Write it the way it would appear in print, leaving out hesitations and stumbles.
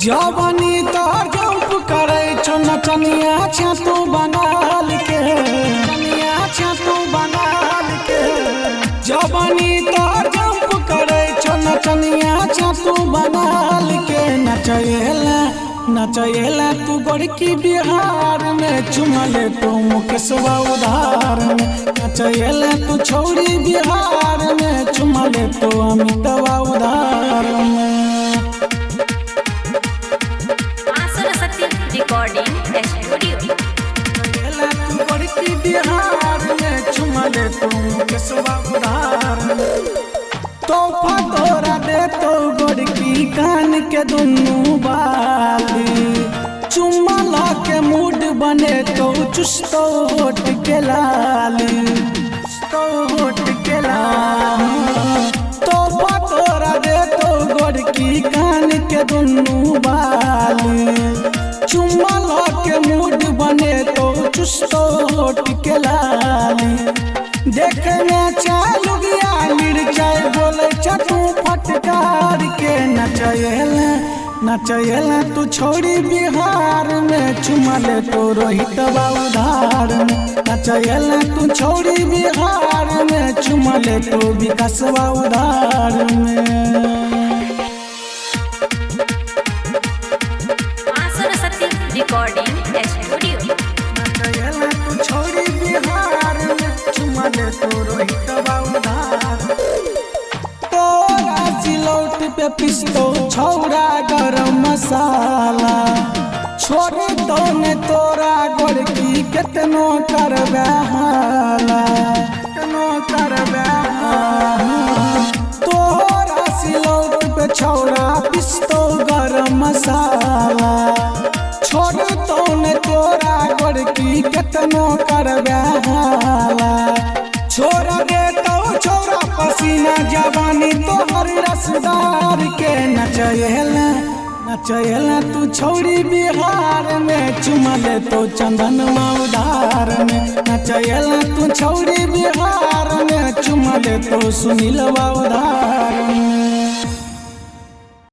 जवानी तो जंप करे छो नचनिया छतू बंगाल के नचनिया छतू बंगाल के जवानी तो जंप करे छो नचनिया छतू बंगाल के नचयला तू गोरकी बिहार में चुमले तो मुकेशवा उधार में नचयला तू छोड़ी बिहार में चुमले तो अमितवा उधार में रिकॉर्डिंग स्टूडियो बिहार में चुमले तुम केशवा उधार तोहफा तोरा दे तो गोरकी कान के दुनू बाली चुम्मा के मूड बने तो चुस्तो होट के लाली तो होट के लाली तोहफा तोरा दे तो गोरकी कान के दुनू बाली चुम्मा के मूड बने तो चुस्तो होट के लाली देखे में चालू गया मिर्चाई बोले चटू फटकार के नचयला तू छोड़ी बिहार में चुमले तो रोहितवा उधार में नचयला तू छोड़ी बिहार में चुमले तो विकासवा उधार में रिकॉर्डिंग स्टूडियो नचयला तू छोड़ी बिहार में चुमले तो रोहितवा उधार तोरा सिलौट पे पिस्तो छौड़ा गरम मसाला छोड़ी तो ने तोरा गोरकी केतनो करबे हाला केतनो करबे तोरा सिलौट पे छौड़ा पिस्तो गरम मसाला छोड़ तो ने तोरा गोरकी केतनो करबे हाला छोड़ दे तो छोरा पसीना जवानी तो हर रसदार के नचयला तू छोड़ी बिहार में चुमले तो चंदन उधार में नचयला तू छोड़ी बिहार में चुमले तो सुनीलवा उधार में।